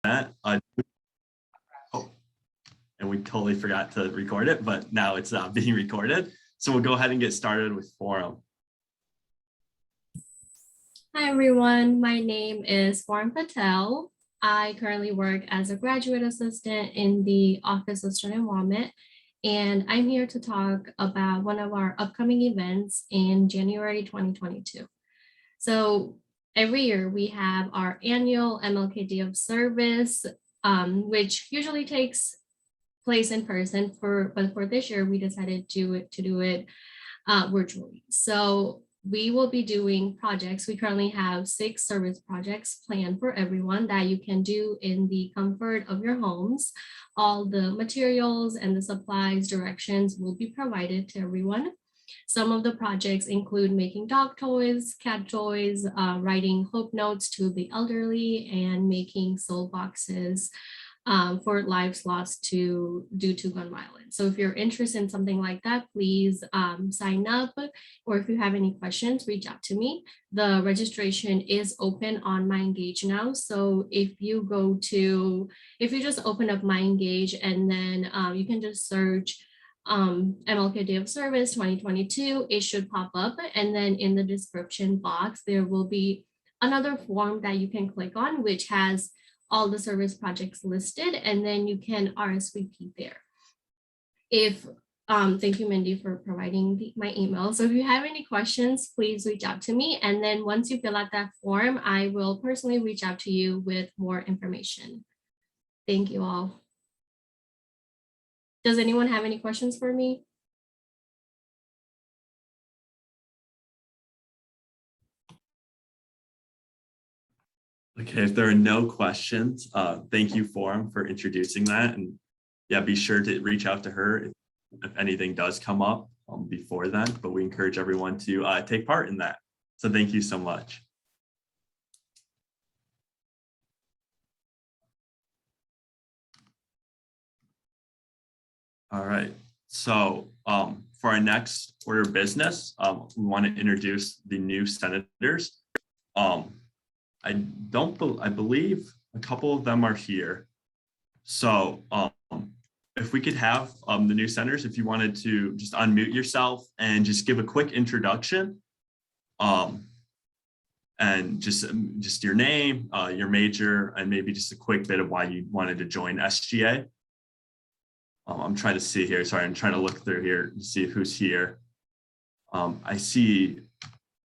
that. Oh, and we totally forgot to record it, but now it's being recorded. So we'll go ahead and get started with forum. Hi, everyone. My name is Patel. I currently work as a graduate assistant in the Office of Student Enrollment, and I'm here to talk about one of our upcoming events in January 2022. So every year we have our annual MLK Day of Service, which usually takes place in person, but for this year we decided to do it virtually. So we will be doing projects. We currently have 6 service projects planned for everyone that you can do in the comfort of your homes. All the materials and the supplies, directions will be provided to everyone. Some of the projects include making dog toys, cat toys, writing hope notes to the elderly, and making soul boxes for lives lost due to gun violence. So if you're interested in something like that, please sign up, or if you have any questions, reach out to me. The registration is open on My Engage now. So if you just open up My Engage, and then you can just search MLK Day of Service 2022, it should pop up. And then in the description box, there will be another form that you can click on, which has all the service projects listed, and then you can RSVP there. Thank you, Mindy, for providing my email. So if you have any questions, please reach out to me. And then once you fill out that form, I will personally reach out to you with more information. Thank you all. Does anyone have any questions for me? Okay, if there are no questions, thank you, Forum, for introducing that. And yeah, be sure to reach out to her if anything does come up before then, but we encourage everyone to take part in that. So thank you so much. All right, so for our next order of business, we want to introduce the new senators. I believe a couple of them are here. So if we could have the new senators, if you wanted to just unmute yourself and just give a quick introduction, and just your name, your major, and maybe just a quick bit of why you wanted to join SGA. I'm trying to see here. Sorry, I'm trying to look through here to see who's here. I see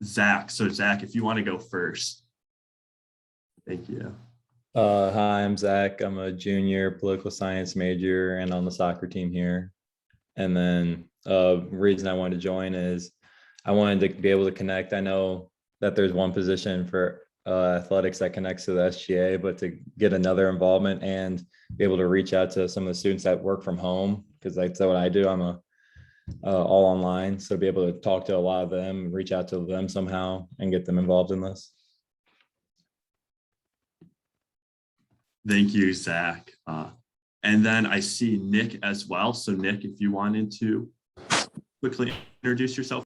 Zach. So Zach, if you want to go first. Thank you. Hi, I'm Zach. I'm a junior political science major and on the soccer team here. And then the reason I wanted to join is I wanted to be able to connect. I know that there's one position for athletics that connects to the SGA, but to get another involvement and be able to reach out to some of the students that work from home, because that's what I do. I'm all online. So be able to talk to a lot of them, reach out to them somehow and get them involved in this. Thank you, Zach. And then I see Nick as well. So Nick, if you wanted to quickly introduce yourself.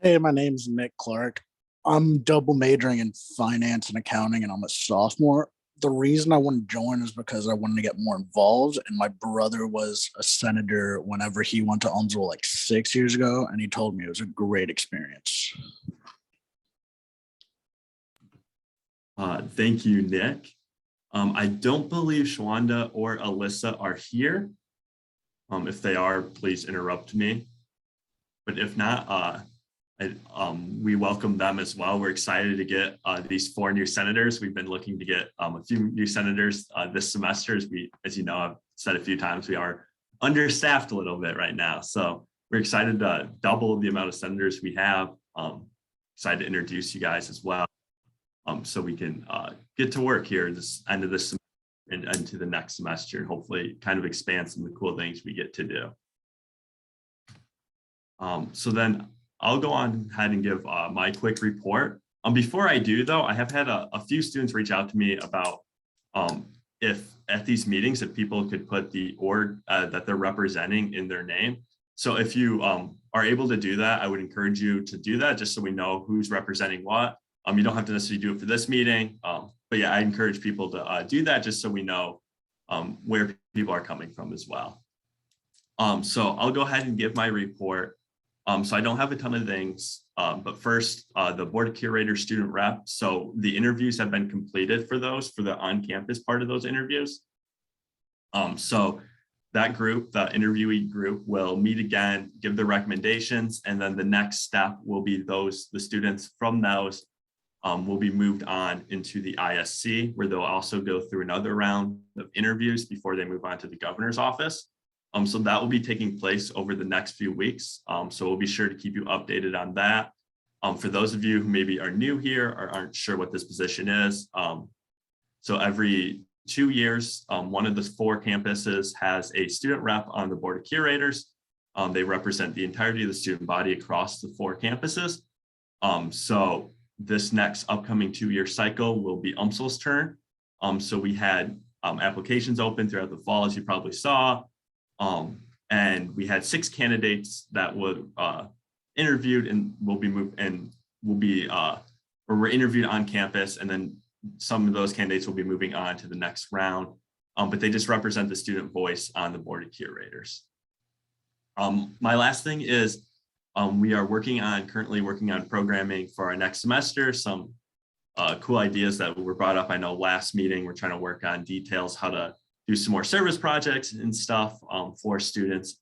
Hey, my name's Nick Clark. I'm double majoring in finance and accounting, and I'm a sophomore. The reason I want to join is because I wanted to get more involved, and my brother was a senator whenever he went to UMSL like 6 years ago, and he told me it was a great experience. Thank you, Nick. I don't believe Shwanda or Alyssa are here. If they are, please interrupt me. But if not, we welcome them as well. We're excited to get these 4 new senators. We've been looking to get a few new senators this semester. As you know, I've said a few times, we are understaffed a little bit right now. So we're excited to double the amount of senators we have. Excited to introduce you guys as well. So we can get to work here this end of this semester and into the next semester, and hopefully kind of expand some of the cool things we get to do. So then I'll go on ahead and give my quick report. Before I do, though, I have had a few students reach out to me about if at these meetings, if people could put the org that they're representing in their name. So if you are able to do that, I would encourage you to do that just so we know who's representing what. You don't have to necessarily do it for this meeting. but yeah, I encourage people to do that just so we know where people are coming from as well. So I'll go ahead and give my report. So I don't have a ton of things, but first, the Board of Curators student rep. So the interviews have been completed for those, for the on-campus part of those interviews. So that group, the interviewee group, will meet again, give their recommendations, and then the next step will be the students from those will be moved on into the ISC, where they'll also go through another round of interviews before they move on to the governor's office. So that will be taking place over the next few weeks. So we'll be sure to keep you updated on that. For those of you who maybe are new here or aren't sure what this position is, so every 2 years, one of the 4 campuses has a student rep on the Board of Curators. They represent the entirety of the student body across the 4 campuses. So this next upcoming 2-year cycle will be UMSL's turn. So we had applications open throughout the fall, as you probably saw. And we had 6 candidates that were interviewed and will be moved and will be or were interviewed on campus, and then some of those candidates will be moving on to the next round, but they just represent the student voice on the Board of Curators. My last thing is we are currently working on programming for our next semester. Some cool ideas that were brought up. I know last meeting, we're trying to work on details, how to do some more service projects and stuff for students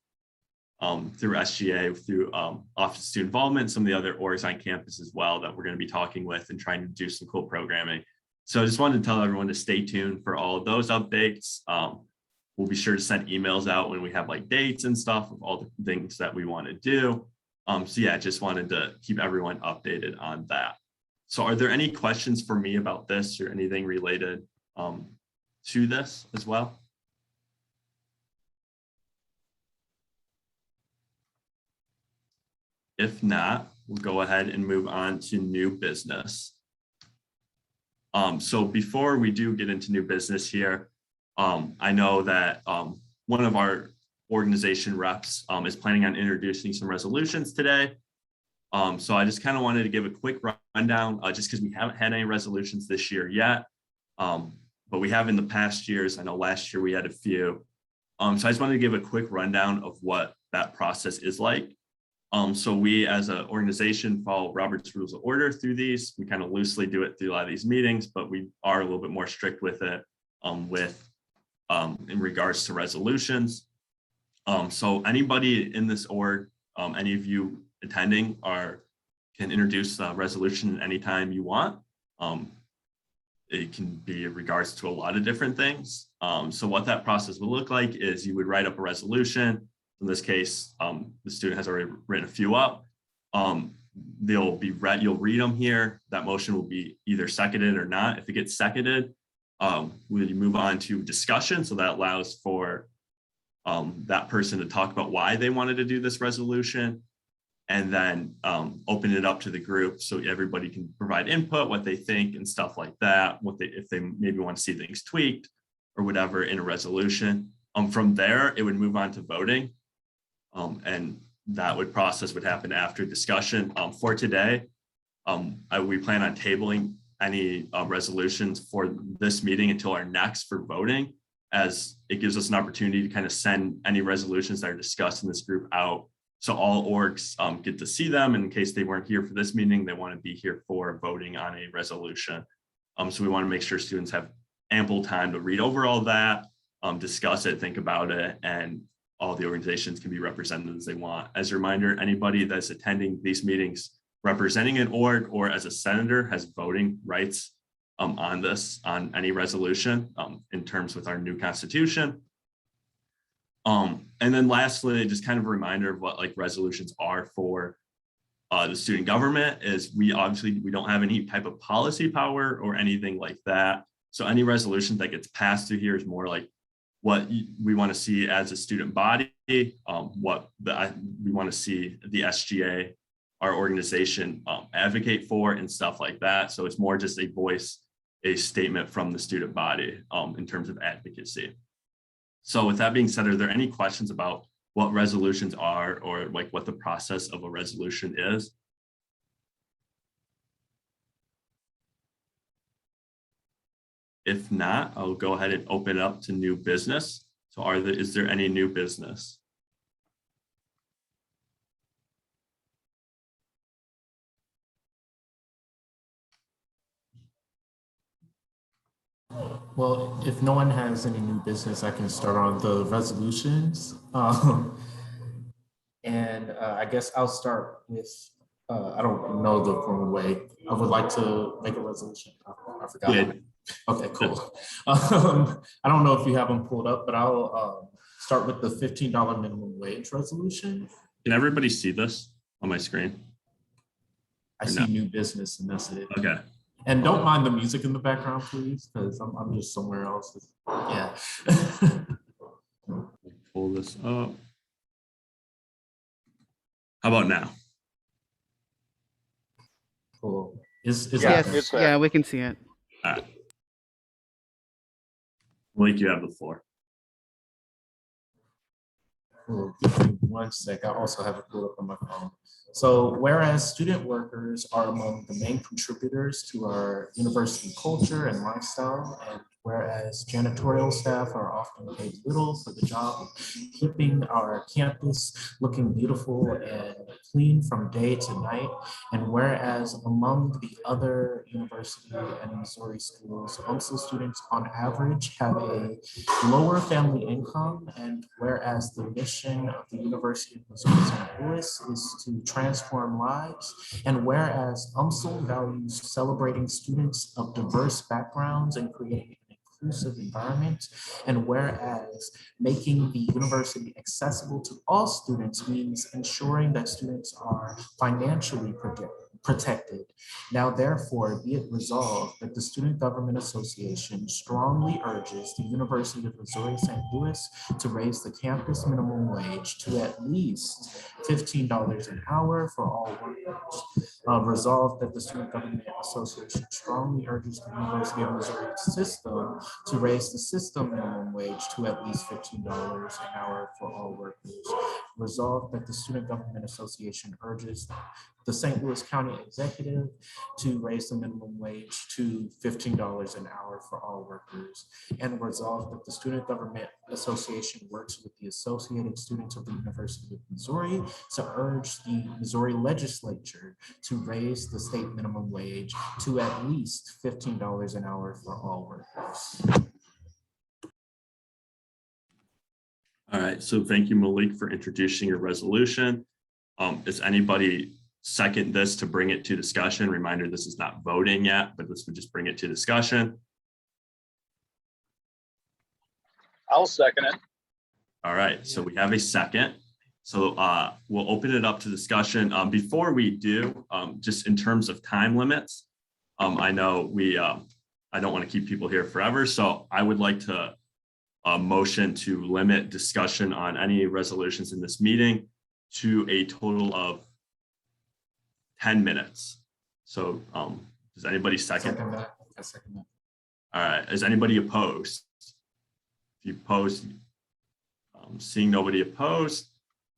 through SGA, through Office of Student Involvement, some of the other orgs on campus as well that we're going to be talking with and trying to do some cool programming. So I just wanted to tell everyone to stay tuned for all of those updates. We'll be sure to send emails out when we have like dates and stuff of all the things that we want to do. So yeah, just wanted to keep everyone updated on that. So are there any questions for me about this or anything related to this as well? If not, we'll go ahead and move on to new business. So before we do get into new business here, I know that one of our organization reps is planning on introducing some resolutions today. So I just kind of wanted to give a quick rundown just because we haven't had any resolutions this year yet. But we have in the past years. I know last year we had a few. So I just wanted to give a quick rundown of what that process is like. So we as an organization follow Robert's Rules of Order through these. We kind of loosely do it through a lot of these meetings, but we are a little bit more strict with it in regards to resolutions. So anybody in this org, any of you attending can introduce a resolution anytime you want. It can be in regards to a lot of different things. So what that process will look like is you would write up a resolution. In this case, the student has already written a few up. They'll be read, you'll read them here. That motion will be either seconded or not. If it gets seconded, we move on to discussion. So that allows for that person to talk about why they wanted to do this resolution, and then open it up to the group so everybody can provide input, what they think and stuff like that, if they maybe want to see things tweaked or whatever in a resolution. From there, it would move on to voting. And that process would happen after discussion. For today, we plan on tabling any resolutions for this meeting until our next for voting, as it gives us an opportunity to kind of send any resolutions that are discussed in this group out. So all orgs get to see them. And in case they weren't here for this meeting, they want to be here for voting on a resolution. So we want to make sure students have ample time to read over all that, discuss it, think about it, and all the organizations can be represented as they want. As a reminder, anybody that's attending these meetings representing an org or as a senator has voting rights on any resolution in terms with our new constitution. And then lastly, just kind of a reminder of what like resolutions are for the student government is we don't have any type of policy power or anything like that. So any resolution that gets passed through here is more like what we want to see as a student body, we want to see the SGA, our organization, advocate for and stuff like that. So it's more just a statement from the student body in terms of advocacy. So with that being said, are there any questions about what resolutions are or like what the process of a resolution is? If not, I'll go ahead and open it up to new business. So is there any new business? Well, if no one has any new business, I can start on the resolutions. I guess I'll start with, I don't know the formal way. I would like to make a resolution. I forgot. Yeah. Okay, cool. I don't know if you have them pulled up, but I'll start with the $15 minimum wage resolution. Can everybody see this on my screen? I see new business and that's it. Okay. And don't mind the music in the background, please, because I'm just somewhere else. Yeah. Pull this up. How about now? Cool. Is Yes, that yeah, we can see it. All right. Malik, you have the floor. cool? Give me 1 sec. I also have it pulled up on my phone. So whereas student workers are among the main contributors to our university culture and lifestyle, and whereas janitorial staff are often paid little for the job of keeping our campus looking beautiful and clean from day to night, and whereas among the other university and Missouri schools, UMSL students on average have a lower family income, and whereas the mission of the University of Missouri St. Louis is to transform lives, and whereas UMSL values celebrating students of diverse backgrounds and creating an inclusive environment, and whereas making the university accessible to all students means ensuring that students are financially protected. Now, therefore, be it resolved that the Student Government Association strongly urges the University of Missouri St. Louis to raise the campus minimum wage to at least $15 an hour for all workers. Resolved that the Student Government Association strongly urges the University of Missouri system to raise the system minimum wage to at least $15 an hour for all workers. Resolved that the Student Government Association urges the St. Louis County Executive to raise the minimum wage to $15 an hour for all workers, and resolved that the Student Government Association works with the Associated Students of the University of Missouri to urge the Missouri Legislature to raise the state minimum wage to at least $15 an hour for all workers. All right, so thank you, Malik, for introducing your resolution. Is anybody second this to bring it to discussion? Reminder, this is not voting yet, but this would just bring it to discussion. I'll second it. All right, so we have a second. So we'll open it up to discussion. Before we do, just in terms of time limits, I know I don't want to keep people here forever, so I would like to motion to limit discussion on any resolutions in this meeting to a total of 10 minutes. So does anybody second? Second that. I second that. All right, is anybody opposed? If you oppose, seeing nobody opposed,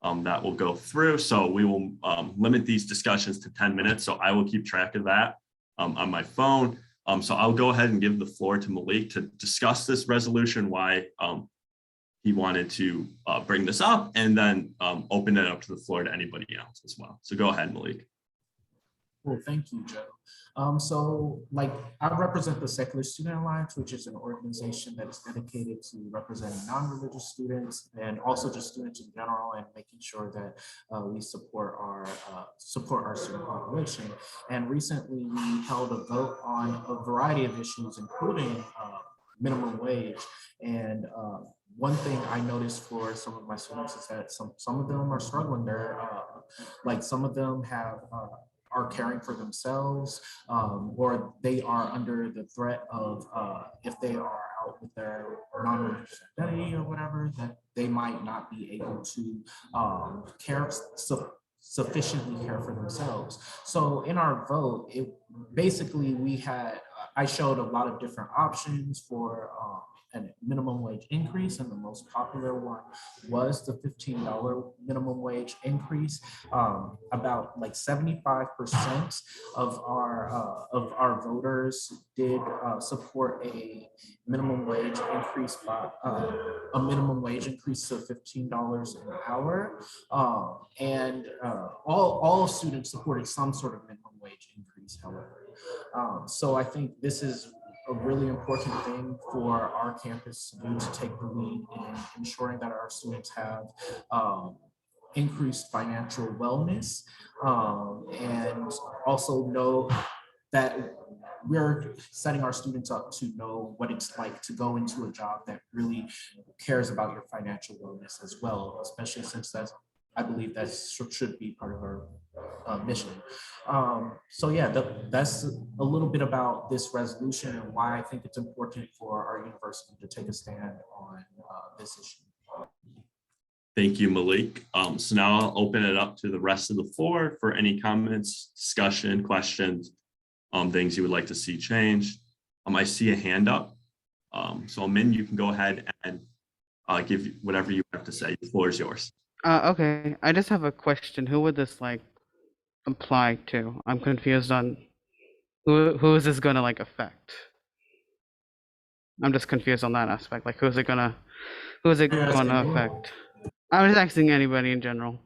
that will go through. So we will limit these discussions to 10 minutes. So I will keep track of that on my phone. So I'll go ahead and give the floor to Malik to discuss this resolution, why he wanted to bring this up, and then open it up to the floor to anybody else as well. So go ahead, Malik. Well, thank you, Joe. So like I represent the Secular Student Alliance, which is an organization that is dedicated to representing non-religious students and also just students in general, and making sure that we support our student population. And recently we held a vote on a variety of issues, including minimum wage. And one thing I noticed for some of my students is that some of them are struggling. They're like some of them are caring for themselves, or they are under the threat of if they are out with their non-religious identity or whatever, that they might not be able to sufficiently care for themselves. So in our vote, basically we had I showed a lot of different options for a minimum wage increase, and the most popular one was the $15 minimum wage increase. About like 75% of our voters did support a minimum wage increase by a minimum wage increase of $15 an hour, and all students supported some sort of minimum wage increase. However, so I think this is a really important thing for our campus to do, to take the lead in ensuring that our students have increased financial wellness, and also know that we're setting our students up to know what it's like to go into a job that really cares about your financial wellness as well, especially since I believe that should be part of our mission. So yeah, that's a little bit about this resolution and why I think it's important for our university to take a stand on this issue. Thank you, Malik. So now I'll open it up to the rest of the floor for any comments, discussion, questions, things you would like to see changed. I see a hand up. So Min, you can go ahead and give whatever you have to say. The floor is yours. Okay, I just have a question. Who would this like apply to? I'm confused on who is this gonna like affect? I'm just confused on that aspect. Like who's it gonna affect? I'm just asking anybody in general.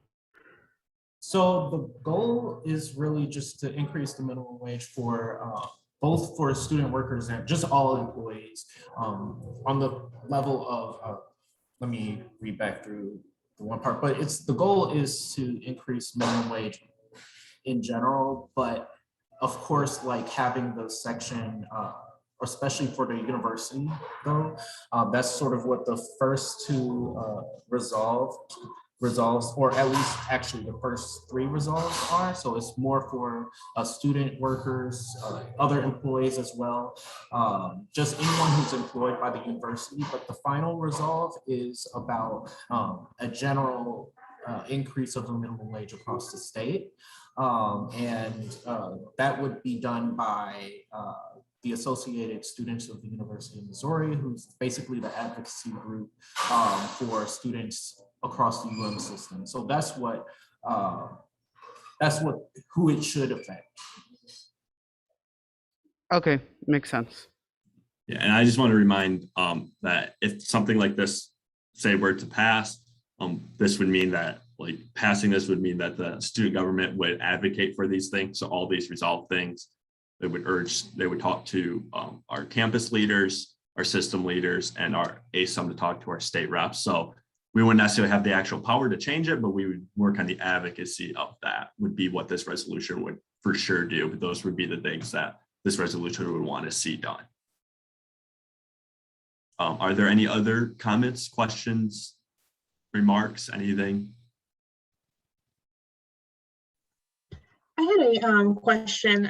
So the goal is really just to increase the minimum wage for both for student workers and just all employees, on the level of let me read back through the one part, but the goal is to increase minimum wage in general, but of course, like having the section, especially for the university though, that's sort of what the first two resolves, or at least actually the first three resolves are. So it's more for student workers, other employees as well, just anyone who's employed by the university. But the final resolve is about a general increase of the minimum wage across the state. And that would be done by the Associated Students of the University of Missouri, who's basically the advocacy group for students across the UM system. So that's who it should affect. Okay, makes sense. Yeah, and I just want to remind that if something like this, say, were to pass, this would mean that passing this would mean that the student government would advocate for these things. So all these resolved things, they would talk to our campus leaders, our system leaders, and our ASUM to talk to our state reps. So we wouldn't necessarily have the actual power to change it, but we would work on the advocacy of that, would be what this resolution would for sure do. But those would be the things that this resolution would want to see done. Are there any other comments, questions, remarks, anything? I had a question.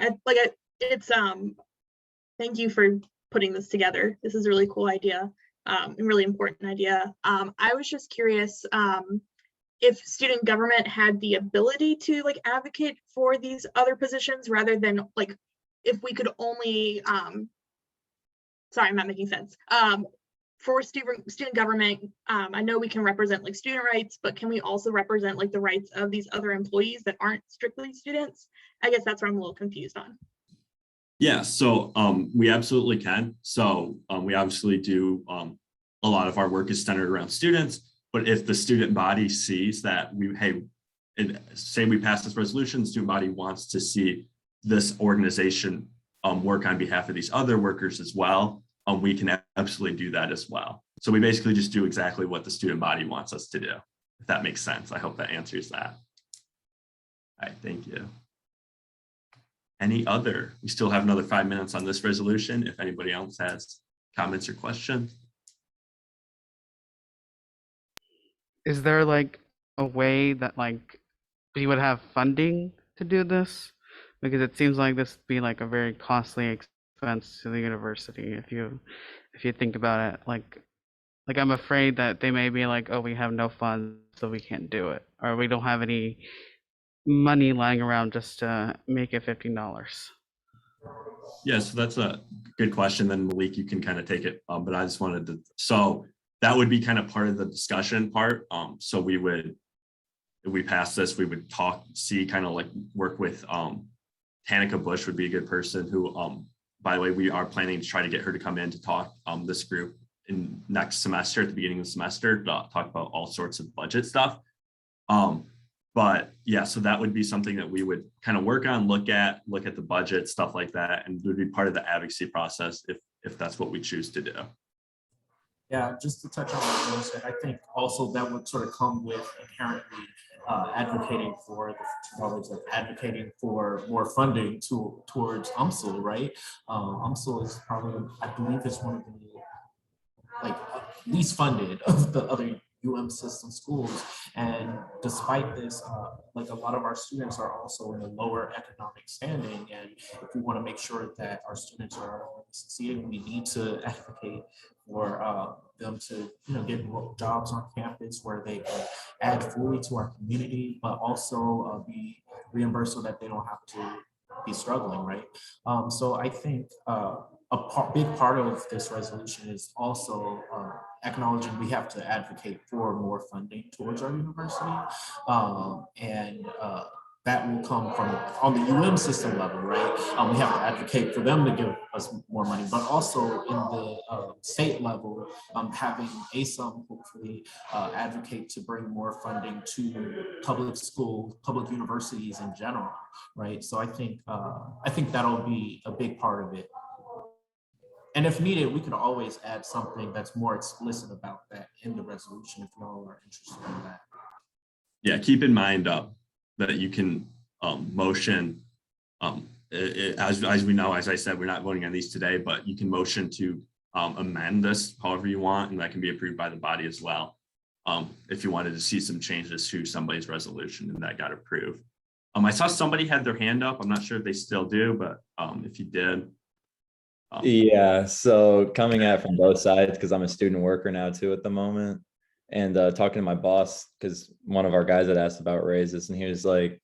Thank you for putting this together. This is a really cool idea, and really important idea. I was just curious if student government had the ability to advocate for these other positions rather than if we could only sorry, I'm not making sense. For student government, I know we can represent student rights, but can we also represent the rights of these other employees that aren't strictly students? I guess that's what I'm a little confused on. Yeah, so we absolutely can. So we obviously do, a lot of our work is centered around students, but if the student body sees that say we pass this resolution, the student body wants to see this organization work on behalf of these other workers as well, we can absolutely do that as well. So we basically just do exactly what the student body wants us to do, if that makes sense. I hope that answers that. All right, thank you. Any other? We still have another 5 minutes on this resolution. If anybody else has comments or questions. Is there a way that we would have funding to do this? Because it seems like this would be a very costly expense to the university if you think about it. I'm afraid that they may be oh, we have no funds, so we can't do it, or we don't have any money lying around just to make it $15. Yeah, so that's a good question. Then Malik, you can kind of take it. But I just wanted to, so that would be kind of part of the discussion part. So we would, if we pass this, we would talk, see, kind of like work with Tanika Bush would be a good person who, by the way, we are planning to try to get her to come in to talk this group in next semester at the beginning of the semester to talk about all sorts of budget stuff. But yeah, so that would be something that we would kind of work on, look at the budget, stuff like that, and it would be part of the advocacy process if that's what we choose to do. Yeah, just to touch on what you said, I think also that would sort of come with inherently advocating for advocating for more funding towards UMSL, right? UMSL is probably, I believe, is one of the least funded of the other system schools, and despite this, like a lot of our students are also in a lower economic standing, and if we want to make sure that our students are succeeding, we need to advocate for them to get jobs on campus where they can add fully to our community, but also be reimbursed so that they don't have to be struggling, right? So I think big part of this resolution is also acknowledging we have to advocate for more funding towards our university. And that will come from on the system level, right? We have to advocate for them to give us more money, but also in the state level, having ASUM hopefully advocate to bring more funding to public schools, public universities in general, right? So I think that'll be a big part of it. And if needed, we could always add something that's more explicit about that in the resolution if y'all are interested in that. Yeah, keep in mind that you can motion, as we know, as I said, we're not voting on these today, but you can motion to amend this however you want, and that can be approved by the body as well. If you wanted to see some changes to somebody's resolution and that got approved. I saw somebody had their hand up. I'm not sure if they still do, but if you did. Yeah, so coming at it from both sides, because I'm a student worker now too at the moment, and talking to my boss, because one of our guys had asked about raises, and he was like,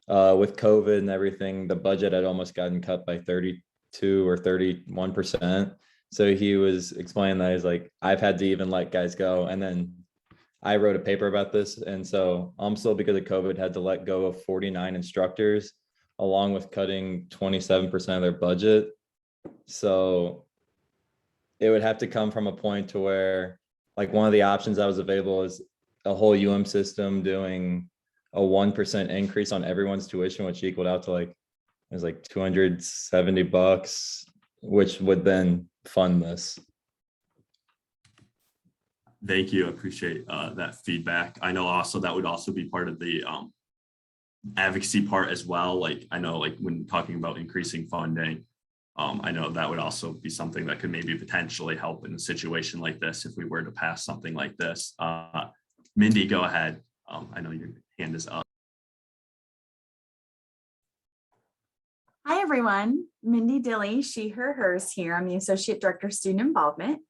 with COVID and everything, the budget had almost gotten cut by 32 or 31%. So he was explaining that he's like, I've had to even let guys go. And then I wrote a paper about this. And so UMSL, because of COVID, had to let go of 49 instructors, along with cutting 27% of their budget. So it would have to come from a point to where, like, one of the options that was available is a whole system doing a 1% increase on everyone's tuition, which equaled out to like, it was like $270, which would then fund this. Thank you. I appreciate that feedback. I know also that would also be part of the advocacy part as well. Like, I know, like, when talking about increasing funding, I know that would also be something that could maybe potentially help in a situation like this if we were to pass something like this. Mindy, go ahead. I know your hand is up. Hi, everyone. Mindy Dilly, she, her, hers here. I'm the Associate Director of Student Involvement.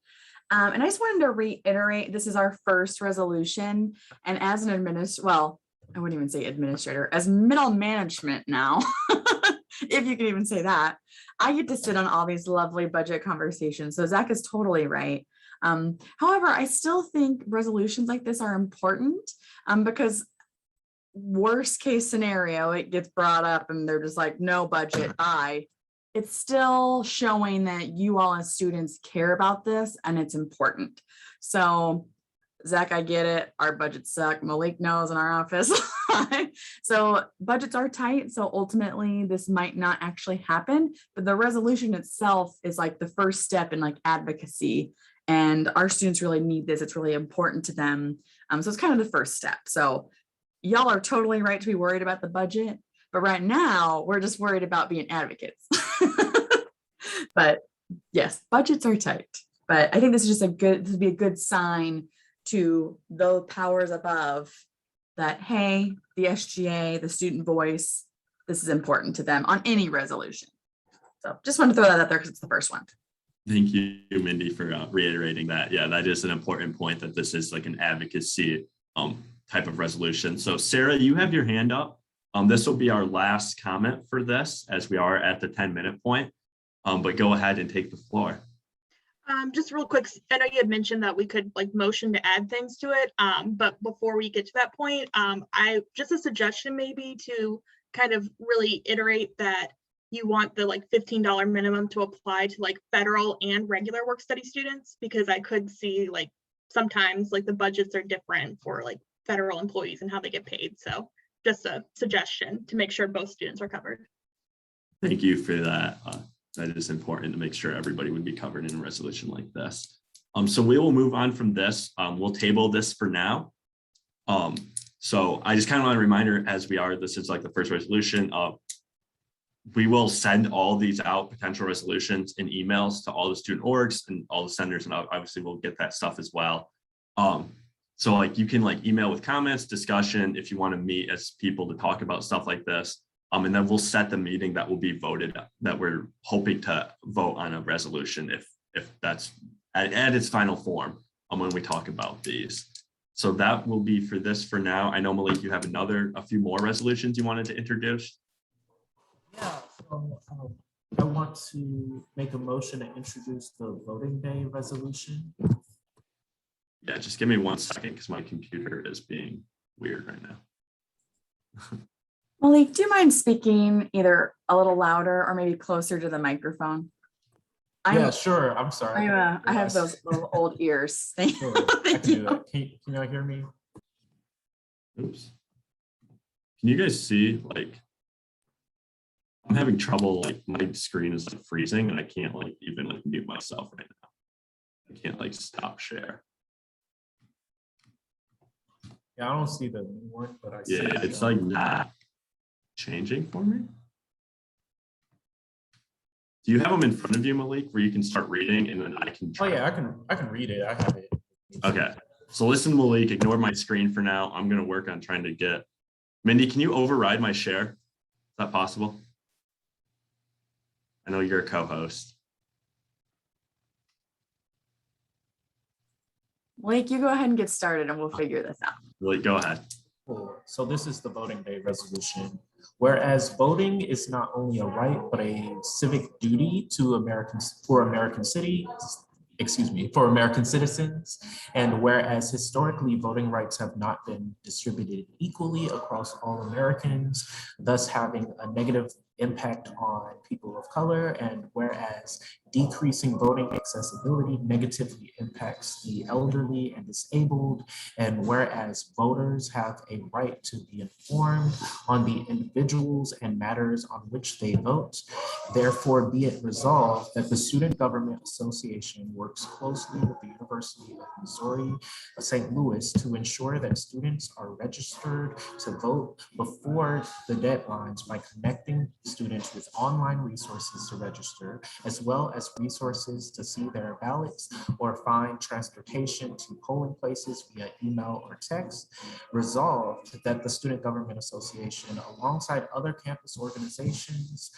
And I just wanted to reiterate, this is our first resolution. And as an well, I wouldn't even say administrator, as middle management now, if you can even say that, I get to sit on all these lovely budget conversations. So Zach is totally right. However, I still think resolutions like this are important because worst case scenario, it gets brought up and they're just like, no budget, bye. It's still showing that you all as students care about this and it's important. So Zach, I get it. Our budgets suck. Malik knows in our office. So budgets are tight. So ultimately this might not actually happen, but the resolution itself is like the first step in like advocacy, and our students really need this. It's really important to them. So it's kind of the first step. So y'all are totally right to be worried about the budget, but right now we're just worried about being advocates. But yes, budgets are tight, but I think this is just this would be a good sign to the powers above that, hey, the SGA, the student voice, this is important to them on any resolution. So just wanted to throw that out there because it's the first one. Thank you, Mindy, for reiterating that. Yeah, that is an important point, that this is like an advocacy type of resolution. So Sarah, you have your hand up. This will be our last comment for this, as we are at the 10-minute point. But go ahead and take the floor. Just real quick, I know you had mentioned that we could like motion to add things to it, but before we get to that point, I just a suggestion maybe to kind of really iterate that you want the like $15 minimum to apply to like federal and regular work study students, because I could see like sometimes like the budgets are different for like federal employees and how they get paid. So just a suggestion to make sure both students are covered. Thank you for that. That is important to make sure everybody would be covered in a resolution like this. So we will move on from this. We'll table this for now. So I just kind of want a reminder, as we are, this is like the first resolution. We will send all these out, potential resolutions, in emails to all the student orgs and all the senders, and obviously we'll get that stuff as well. So like you can like email with comments, discussion, if you want to meet as people to talk about stuff like this. And then we'll set the meeting that will be voted, that we're hoping to vote on a resolution if that's at its final form when we talk about these. So that will be for this for now. I know, Malik, you have a few more resolutions you wanted to introduce. Yeah, so I want to make a motion to introduce the voting day resolution. Yeah, just give me 1 second because my computer is being weird right now. Malik, do you mind speaking either a little louder or maybe closer to the microphone? Yeah, sure. I'm sorry. I have those little old ears. Sure, I can do that. Can you hear me? Oops. Can you guys see, like, I'm having trouble, like my screen is like freezing and I can't like even like mute myself right now. I can't like stop share. Yeah, I don't see the new one, but I see. Yeah, it's like not changing for me. Do you have them in front of you, Malik, where you can start reading and then I can Oh yeah, I can read it. I have it. Okay, so listen, Malik, ignore my screen for now. I'm gonna work on trying to get, Mindy, can you override my share? Is that possible? I know you're a co-host. Malik, you go ahead and get started and we'll figure this out. Malik, go ahead. Cool. So this is the voting day resolution. Whereas voting is not only a right, but a civic duty to for American citizens. And whereas historically voting rights have not been distributed equally across all Americans, thus having a negative impact on people of color, and whereas decreasing voting accessibility negatively impacts the elderly and disabled, and whereas voters have a right to be informed on the individuals and matters on which they vote, therefore be it resolved that the Student Government Association works closely with the University of Missouri St. Louis to ensure that students are registered to vote before the deadlines by connecting students with online resources to register, as well as resources to see their ballots or find transportation to polling places via email or text. Resolved that the Student Government Association, alongside other campus organizations,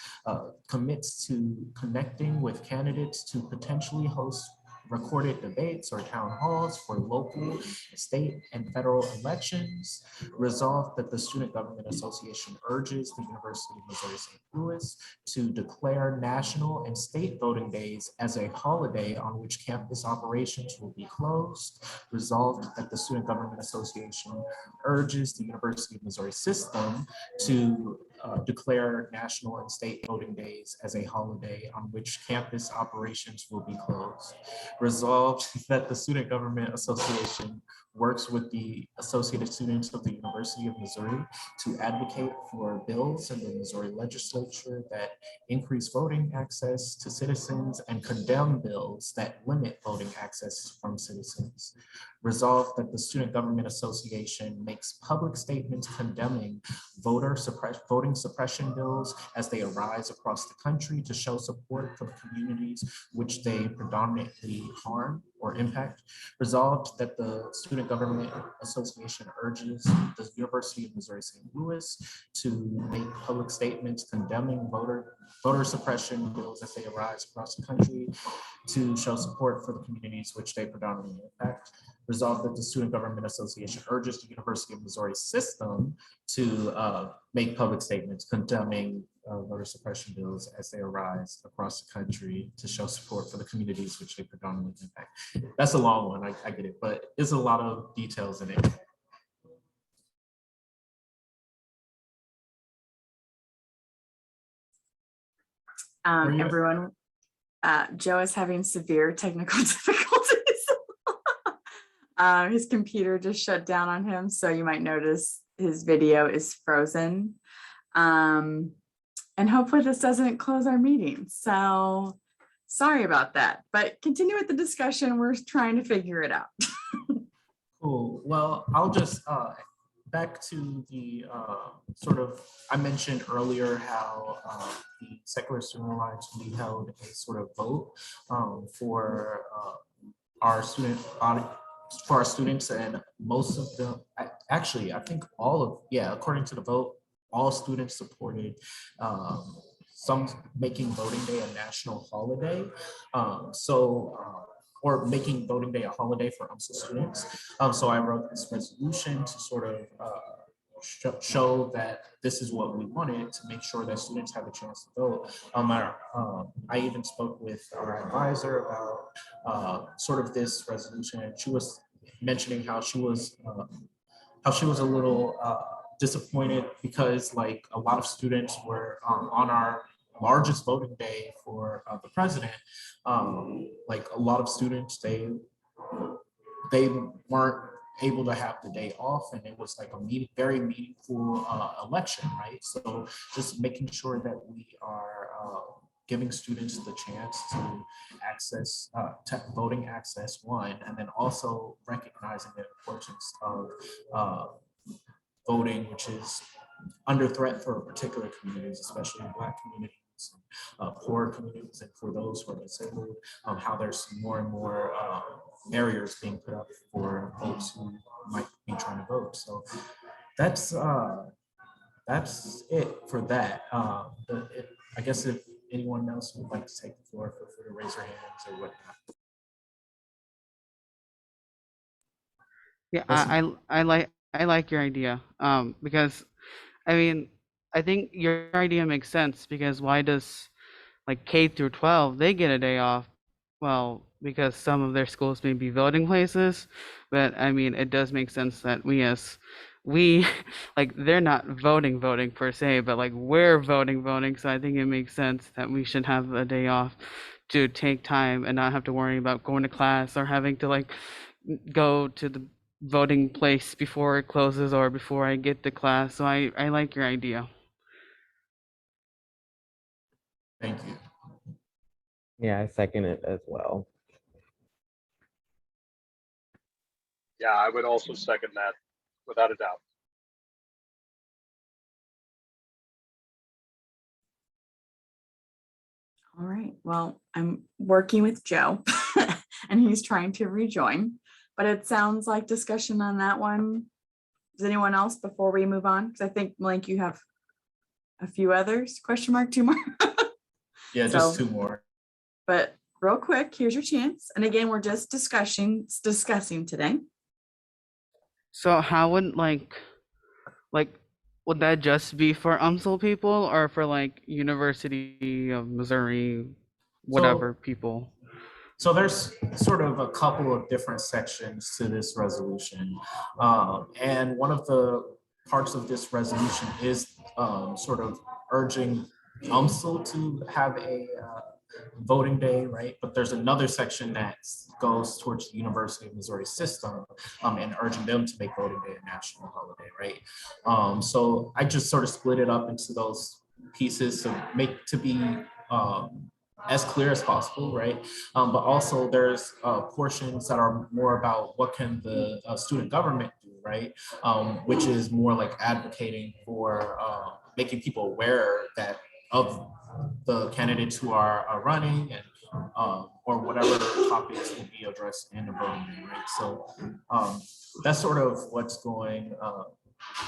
commits to connecting with candidates to potentially host recorded debates or town halls for local, state, and federal elections. Resolved that the Student Government Association urges the University of Missouri St. Louis to declare national and state voting days as a holiday on which campus operations will be closed. Resolved that the Student Government Association urges the University of Missouri system to declare national and state voting days as a holiday on which campus operations will be closed. Resolved that the Student Government Association works with the Associated Students of the University of Missouri to advocate for bills in the Missouri legislature that increase voting access to citizens and condemn bills that limit voting access from citizens. Resolved that the Student Government Association makes public statements condemning voting suppression bills as they arise across the country to show support for the communities which they predominantly harm or impact. Resolved that the Student Government Association urges the University of Missouri St. Louis to make public statements condemning voter suppression bills as they arise across the country to show support for the communities which they predominantly impact. resolved that the Student Government Association urges the University of Missouri system to make public statements condemning voter suppression bills as they arise across the country to show support for the communities which they predominantly impact. That's a long one, I get it, but there's a lot of details in it. Everyone, Joe is having severe technical difficulties. His computer just shut down on him, so you might notice his video is frozen. And hopefully this doesn't close our meeting. So sorry about that, but continue with the discussion. We're trying to figure it out. Cool. Well, I'll just back to the sort of, I mentioned earlier how the Secular Student Alliance, we held a sort of vote for our student body, for our students, and most of them, actually, I think all of, yeah, according to the vote, all students supported some making voting day a national holiday. Or making voting day a holiday for UMSL students. So I wrote this resolution to sort of show that this is what we wanted, to make sure that students have a chance to vote. I even spoke with our advisor about sort of this resolution, and she was mentioning how she was a little disappointed because like a lot of students were on our largest voting day for the president. Like a lot of students, they weren't able to have the day off, and it was like a very meaningful election, right? So just making sure that we are giving students the chance to access voting access, one, and then also recognizing the importance of voting, which is under threat for particular communities, especially Black communities, poor communities, and for those who are disabled, how there's more and more barriers being put up for folks who might be trying to vote. So that's it for that. I guess if anyone else would like to take the floor, feel free to raise your hands or whatnot. Yeah, I like your idea. Because I mean, I think your idea makes sense, because why does like K through 12, they get a day off? Well, because some of their schools may be voting places, but I mean, it does make sense that we like, they're not voting per se, but like we're voting. So I think it makes sense that we should have a day off to take time and not have to worry about going to class or having to like go to the voting place before it closes or before I get to class. So I like your idea. Thank you. Yeah, I second it as well. Yeah, I would also second that without a doubt. All right, well, I'm working with Joe and he's trying to rejoin, but it sounds like discussion on that one. Does anyone else before we move on? Because I think, Malik, you have a few others, question mark, 2 more. Yeah, just So, 2 more. But real quick, here's your chance. And again, we're just discussing today. So how would like would that just be for UMSL people or for like University of Missouri, whatever people? So there's sort of a couple of different sections to this resolution. And one of the parts of this resolution is sort of urging UMSL to have a voting day, right? But there's another section that goes towards the University of Missouri system and urging them to make voting day a national holiday, right? So I just sort of split it up into those pieces to be as clear as possible, right? But also there's portions that are more about what can the student government do, right? Which is more like advocating for making people aware that of the candidates who are running and or whatever topics will be addressed in the voting day, right? So that's sort of what's going.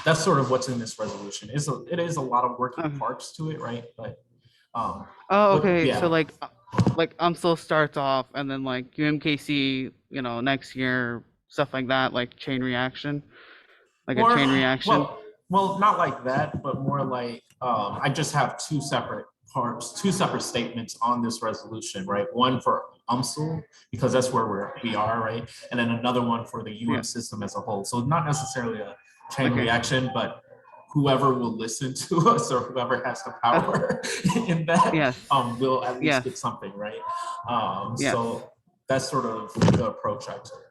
That's sort of what's in this resolution. It is a lot of working parts to it, right? But oh, okay. yeah. So like UMSL starts off, and then like UMKC, next year stuff like that, like chain reaction, like a Or- chain reaction. Well, not like that, but more like, I just have two separate parts, two separate statements on this resolution, right? One for UMSL, because that's where we are, right? And then another one for the UM system as a whole. So not necessarily a chain reaction, but whoever will listen to us or whoever has the power in that will at least get something, right? So that's sort of the approach I took.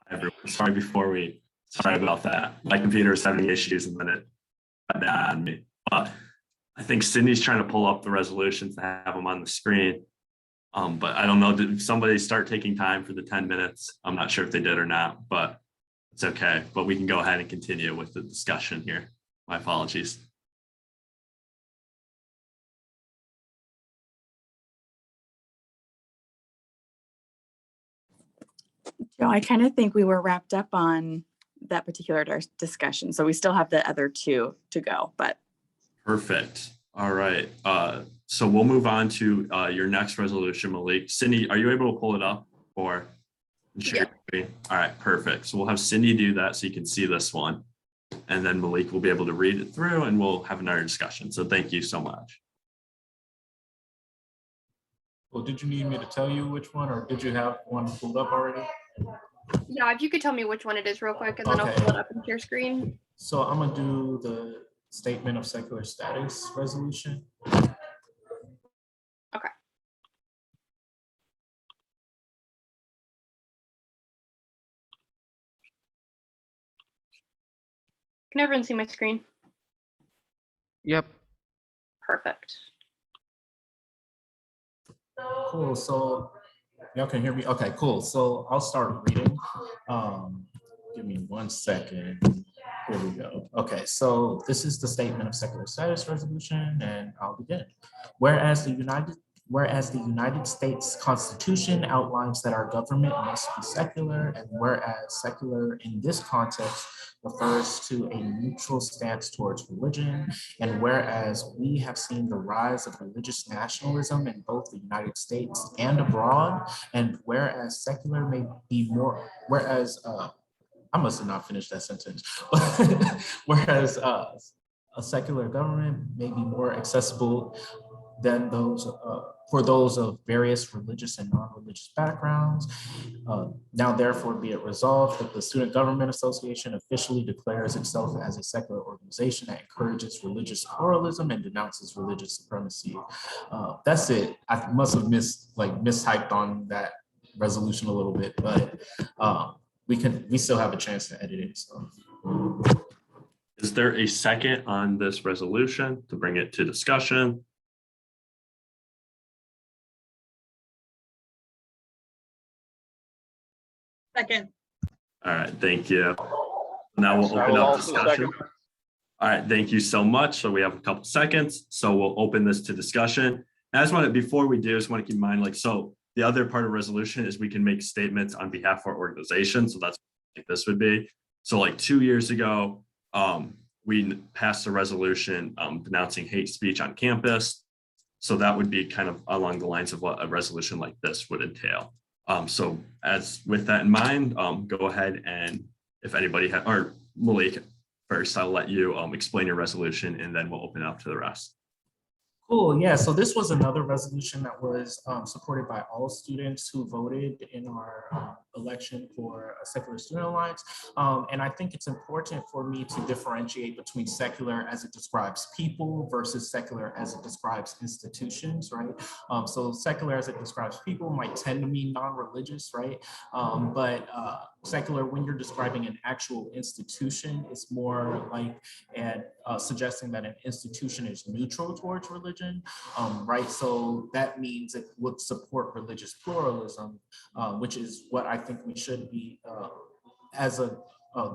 Everyone, sorry about that. My computer is having issues and then it got that on me. But I think Sydney's trying to pull up the resolutions to have them on the screen. But I don't know, did somebody start taking time for the 10 minutes? I'm not sure if they did or not, but it's okay. But we can go ahead and continue with the discussion here. My apologies. Joe, I kind of think we were wrapped up on that particular discussion. So we still have the other two to go, but. Perfect. All right. So we'll move on to your next resolution, Malik. Cindy, are you able to pull it up or share your screen? All right, perfect. So we'll have Cindy do that so you can see this one. And then Malik will be able to read it through and we'll have another discussion. So thank you so much. Well, did you need me to tell you which one or did you have one pulled up already? Yeah, if you could tell me which one it is real quick and then I'll pull it up into your screen. So I'm gonna do the statement of secular status resolution. Okay. Can everyone see my screen? Yep. Perfect. Cool. So y'all can hear me? Okay, cool. So I'll start reading. Give me 1 second. Here we go. Okay, so this is the statement of secular status resolution, and I'll begin. Whereas the United States Constitution outlines that our government must be secular, and whereas secular in this context refers to a neutral stance towards religion, and whereas we have seen the rise of religious nationalism in both the United States and abroad, and whereas secular may be more, I must have not finished that sentence, whereas a secular government may be more accessible than those for those of various religious and non-religious backgrounds. Now therefore be it resolved that the Student Government Association officially declares itself as a secular organization that encourages religious pluralism and denounces religious supremacy. That's it. I must have mistyped on that resolution a little bit, but we still have a chance to edit it. So. Is there a second on this resolution to bring it to discussion? Second. All right, thank you. Now we'll open up discussion. All right, thank you so much. So we have a couple seconds. So we'll open this to discussion. And I just want to, before we do, I just want to keep in mind, so the other part of resolution is we can make statements on behalf of our organization. So that's what this would be. So 2 years ago, we passed a resolution denouncing hate speech on campus. So that would be kind of along the lines of what a resolution like this would entail. So as with that in mind, go ahead and if anybody or Malik, first, I'll let you explain your resolution and then we'll open it up to the rest. Cool, yeah, so this was another resolution that was supported by all students who voted in our election for a Secular Student Alliance. And I think it's important for me to differentiate between secular as it describes people versus secular as it describes institutions, right? So secular as it describes people might tend to mean non-religious, right? But secular, when you're describing an actual institution, is more like suggesting that an institution is neutral towards religion, right? So that means it would support religious pluralism, which is what I think we should be as a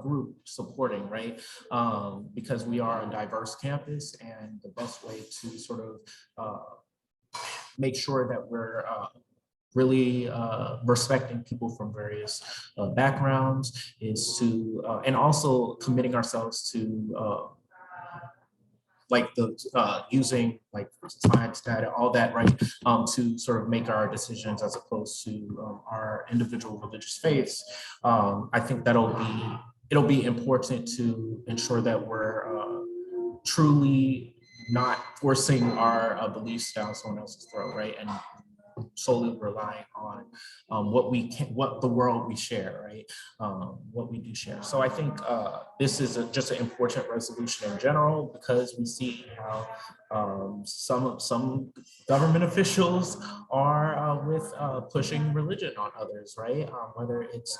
group supporting, right? Because we are a diverse campus, and the best way to sort of make sure that we're really respecting people from various backgrounds is to, and also committing ourselves to like the using like science data, all that, right, to sort of make our decisions as opposed to our individual religious faiths. I think it'll be important to ensure that we're truly not forcing our beliefs down someone else's throat, right, and solely relying on what the world we share, right, what we do share. So I think this is just an important resolution in general, because we see how some government officials are with pushing religion on others, right? Whether it's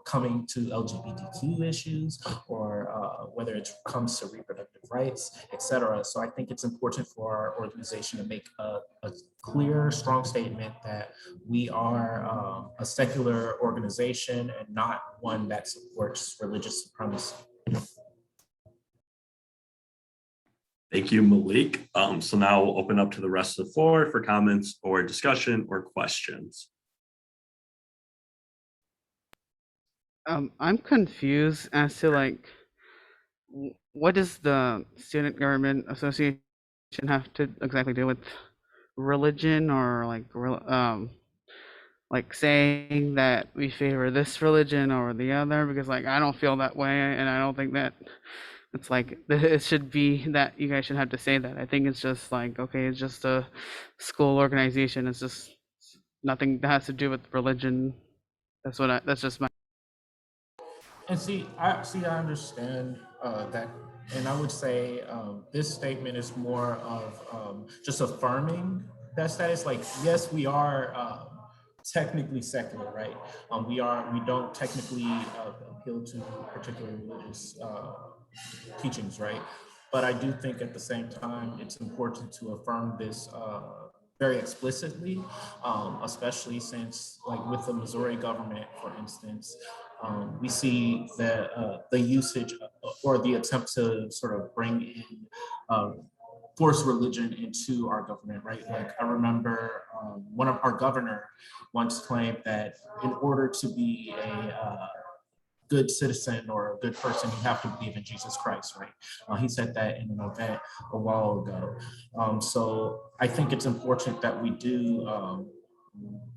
coming to LGBTQ issues, or whether it comes to reproductive rights, etc. So I think it's important for our organization to make a clear, strong statement that we are a secular organization and not one that supports religious supremacy. Thank you, Malik. So now we'll open up to the rest of the floor for comments or discussion or questions. I'm confused as to like, what does the Student Government Association have to exactly do with religion, or like saying that we favor this religion or the other? Because like, I don't feel that way, and I don't think that it's like it should be that you guys should have to say that. I think it's just like, okay, it's just a school organization. It's just nothing that has to do with religion. That's just my. And I understand that, and I would say this statement is more of just affirming that status. Like, yes, we are technically secular, right? We don't technically appeal to particular religious teachings, right? But I do think at the same time, it's important to affirm this very explicitly, especially since, like with the Missouri government, for instance, we see that the usage or the attempt to sort of bring in force religion into our government, right? Like I remember one of our governor once claimed that in order to be a good citizen or a good person, you have to believe in Jesus Christ, right? He said that in an event a while ago. So I think it's important that we do,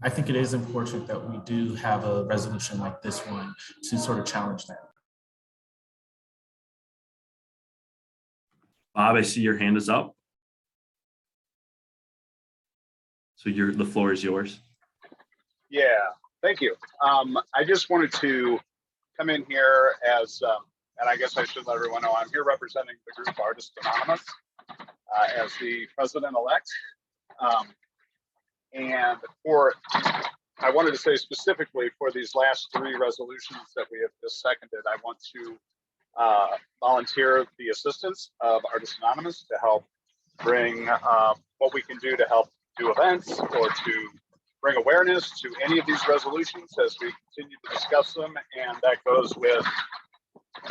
I think it is important that we do have a resolution like this one to sort of challenge that. Bob, I see your hand is up. So the floor is yours. Yeah, thank you. I just wanted to come in here as, and I guess I should let everyone know, I'm here representing the group Artists Anonymous as the president-elect. And I wanted to say specifically for these last three resolutions that we have just seconded, I want to volunteer the assistance of Artists Anonymous to help bring what we can do to help do events or to bring awareness to any of these resolutions as we continue to discuss them. And that goes with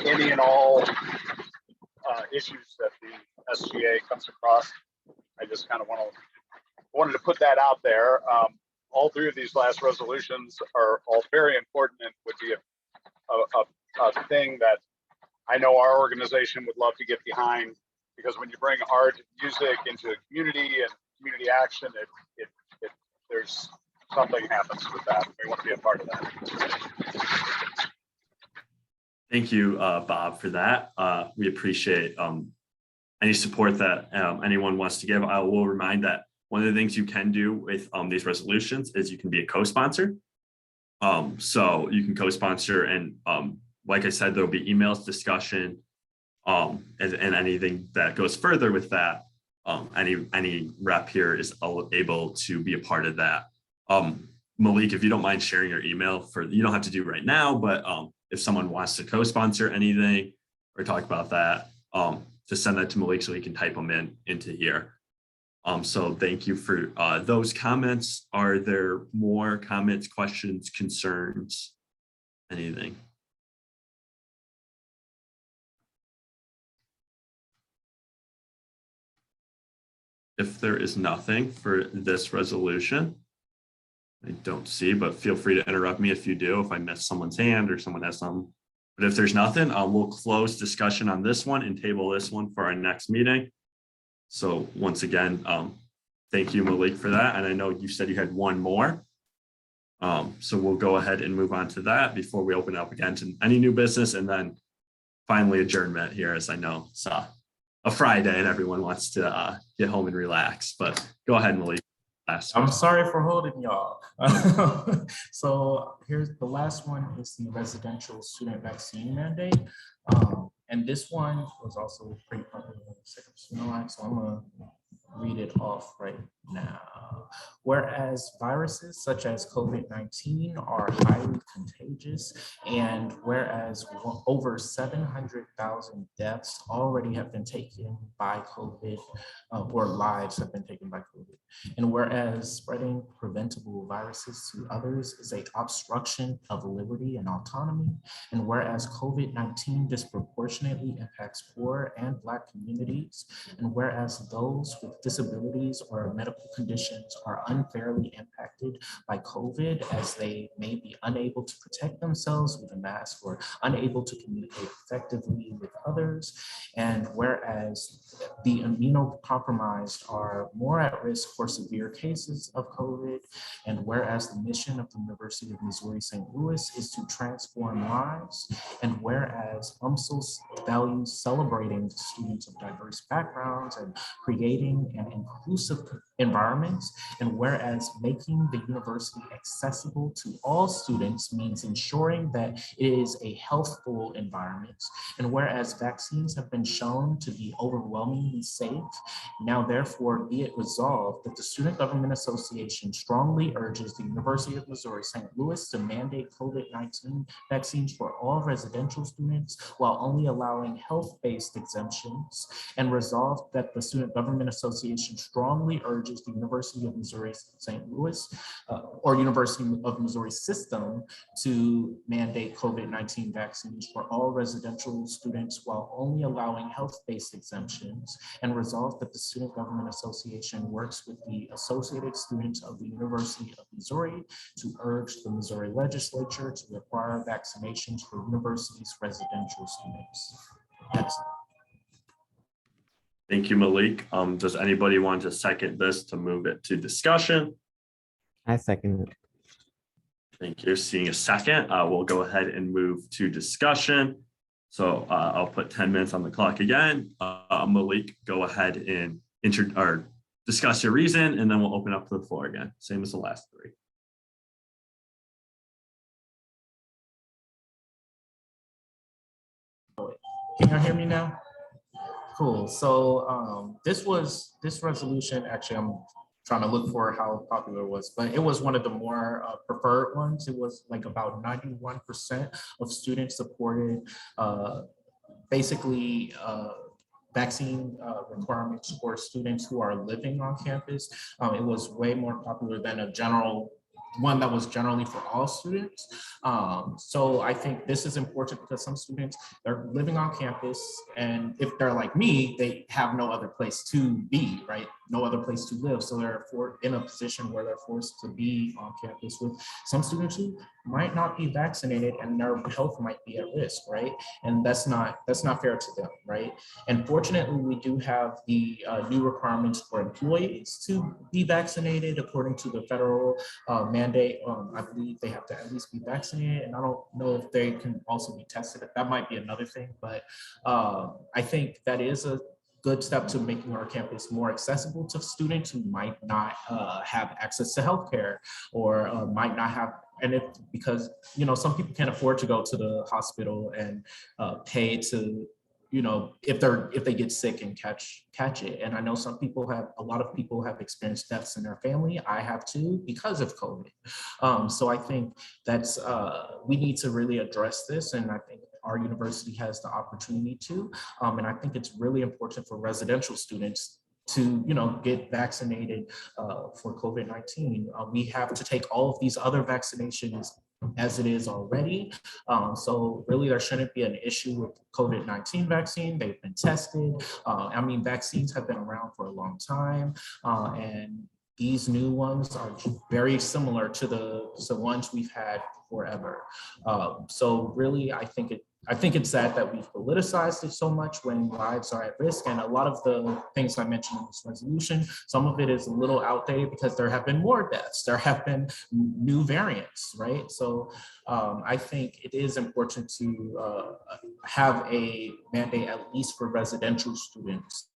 any and all issues that the SGA comes across. I just kind of wanted to put that out there. All three of these last resolutions are all very important and would be a thing that I know our organization would love to get behind, because when you bring art and music into a community and community action, there's something happens with that. We want to be a part of that. Thank you, Bob, for that. We appreciate any support that anyone wants to give. I will remind that one of the things you can do with these resolutions is you can be a co-sponsor. So you can co-sponsor, and like I said, there'll be emails, discussion, and anything that goes further with that. Any rep here is able to be a part of that. Malik, if you don't mind sharing your email, you don't have to do right now, but if someone wants to co-sponsor anything or talk about that, just send that to Malik so he can type them into here. So thank you for those comments. Are there more comments, questions, concerns, anything? If there is nothing for this resolution, I don't see, but feel free to interrupt me if you do, if I miss someone's hand or someone has some. But if there's nothing, we'll close discussion on this one and table this one for our next meeting. So once again, thank you, Malik, for that. And I know you said you had one more. So we'll go ahead and move on to that before we open up again to any new business, and then finally adjournment here, as I know it's a Friday and everyone wants to get home and relax. But go ahead, Malik. I'm sorry for holding y'all. So here's the last one is the residential student vaccine mandate. And this one was also pretty popular in the second student line, so I'm gonna read it off right now. Whereas viruses such as COVID-19 are highly contagious, and whereas over 700,000 deaths already have been taken by COVID, or lives have been taken by COVID. And whereas spreading preventable viruses to others is an obstruction of liberty and autonomy, and whereas COVID-19 disproportionately impacts poor and Black communities, and whereas those with disabilities or medical conditions are unfairly impacted by COVID as they may be unable to protect themselves with a mask or unable to communicate effectively with others, and whereas the immunocompromised are more at risk for severe cases of COVID, and whereas the mission of the University of Missouri-St. Louis is to transform lives, and whereas UMSL values celebrating students of diverse backgrounds and creating an inclusive environments, and whereas making the university accessible to all students means ensuring that it is a healthful environment, and whereas vaccines have been shown to be overwhelmingly safe, now therefore be it resolved that the Student Government Association strongly urges the University of Missouri-St. Louis to mandate COVID-19 vaccines for all residential students while only allowing health-based exemptions, and resolved that the Student Government Association strongly urges the University of Missouri-St. Louis or University of Missouri system to mandate COVID-19 vaccines for all residential students while only allowing health-based exemptions, and resolved that the Student Government Association works with the Associated Students of the University of Missouri to urge the Missouri Legislature to require vaccinations for universities' residential students. That's it. Thank you, Malik. Does anybody want to second this to move it to discussion? I second it. Thank you. Seeing a second, we'll go ahead and move to discussion. So I'll put 10 minutes on the clock again. Malik, go ahead and discuss your reason, and then we'll open up to the floor again, same as the last three. Can you hear me now? Cool. So this resolution, actually, I'm trying to look for how popular it was, but it was one of the more preferred ones. It was like about 91% of students supported basically vaccine requirements for students who are living on campus. It was way more popular than a general one that was generally for all students. So I think this is important because some students, they're living on campus, and if they're like me, they have no other place to be, right? No other place to live. So they're in a position where they're forced to be on campus with some students who might not be vaccinated and their health might be at risk, right? And that's not fair to them, right? And fortunately, we do have the new requirements for employees to be vaccinated according to the federal mandate. I believe they have to at least be vaccinated, and I don't know if they can also be tested. That might be another thing, but I think that is a good step to making our campus more accessible to students who might not have access to healthcare or might not have, and if, because, you know, some people can't afford to go to the hospital and pay to, you know, if they get sick and catch it. And I know a lot of people have experienced deaths in their family. I have too, because of COVID. So I think that's, we need to really address this. And I think our university has the opportunity to, and I think it's really important for residential students to, you know, get vaccinated for COVID-19. We have to take all of these other vaccinations as it is already. So really there shouldn't be an issue with COVID-19 vaccine. They've been tested. I mean, vaccines have been around for a long time, and these new ones are very similar to the ones we've had forever. So really, I think I think it's sad that we've politicized it so much when lives are at risk. And a lot of the things I mentioned in this resolution, some of it is a little outdated because there have been more deaths, there have been new variants, right? So I think it is important to have a mandate, at least for residential students.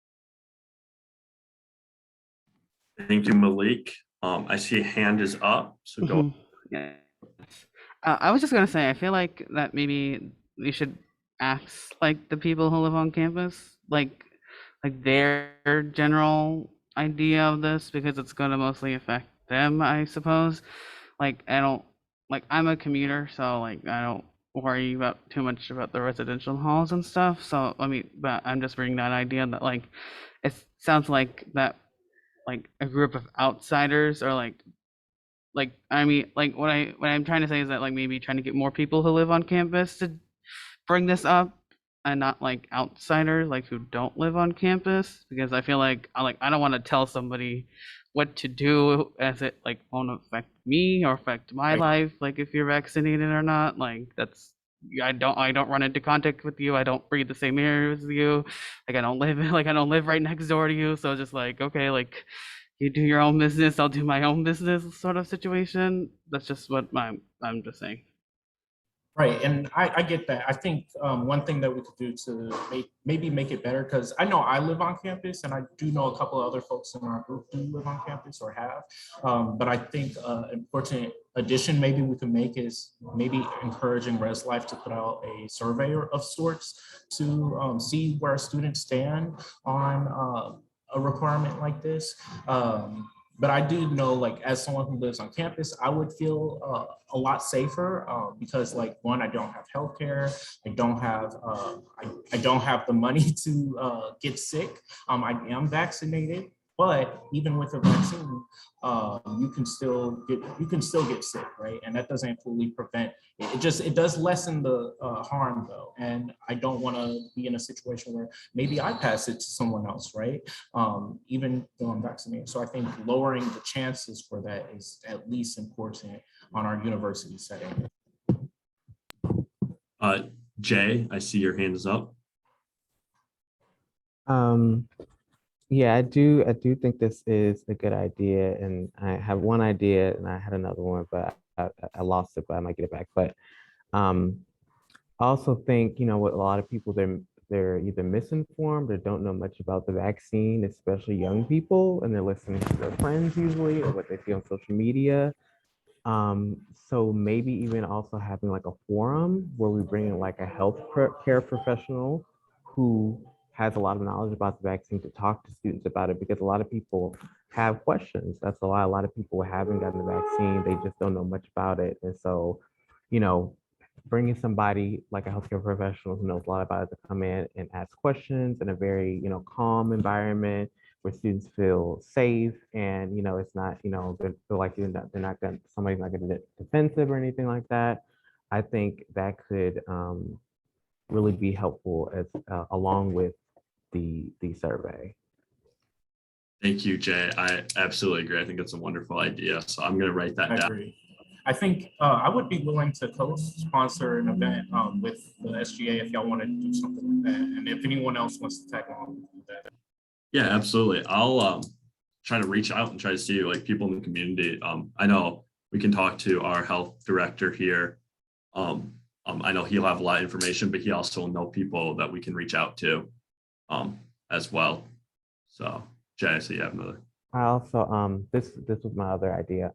Thank you, Malik. I see a hand is up, so go. Yeah. I was just gonna say, I feel like that maybe we should ask like the people who live on campus, like their general idea of this, because it's gonna mostly affect them, I suppose. Like I don't like I'm a commuter, so like I don't worry about too much about the residential halls and stuff. So I mean, but I'm just bringing that idea that like it sounds like that like a group of outsiders or like I mean like what I'm trying to say is that like maybe trying to get more people who live on campus to bring this up and not like outsiders like who don't live on campus, because I feel like I don't want to tell somebody what to do as it like won't affect me or affect my Right. life, like if you're vaccinated or not. Like that's I don't run into contact with you, I don't breathe the same air as you, like I don't live right next door to you, so just like okay, like you do your own business, I'll do my own business sort of situation. That's just what I'm just saying. Right, and I get that. I think one thing that we could do to maybe make it better, because I know I live on campus, and I do know a couple of other folks in our group do live on campus or have. But I think an important addition maybe we can make is maybe encouraging Res Life to put out a survey of sorts to see where students stand on a requirement like this. But I do know, like, as someone who lives on campus, I would feel a lot safer because, like, one, I don't have healthcare, I don't have the money to get sick. I am vaccinated, but even with a vaccine, you can still get sick, right? And that doesn't fully prevent it. It does lessen the harm, though. And I don't want to be in a situation where maybe I pass it to someone else, right? Even though I'm vaccinated. So I think lowering the chances for that is at least important on our university setting. Jay, I see your hand is up. Yeah, I do think this is a good idea, and I have one idea, and I had another one, but I lost it, but I might get it back. But I also think, you know, what a lot of people, they're either misinformed or don't know much about the vaccine, especially young people, and they're listening to their friends usually or what they see on social media. So maybe even also having like a forum where we bring in like a care professional who has a lot of knowledge about the vaccine to talk to students about it, because a lot of people have questions. That's why a lot of people haven't gotten the vaccine. They just don't know much about it. And so, you know, bringing somebody like a healthcare professional who knows a lot about it to come in and ask questions in a very, you know, calm environment where students feel safe, and, you know, it's not, you know, they feel like they're not going, somebody's not going to get defensive or anything like that. I think that could really be helpful as along with the survey. Thank you, Jay. I absolutely agree. I think it's a wonderful idea. So I'm going to write that I down. agree. I think I would be willing to co-sponsor an event with the SGA if y'all want to do something like that. And if anyone else wants to tag along with that. Yeah, absolutely. I'll try to reach out and try to see like people in the community. I know we can talk to our health director here. I know he'll have a lot of information, but he also will know people that we can reach out to as well. So Jay, I see you have another. I also this was my other idea.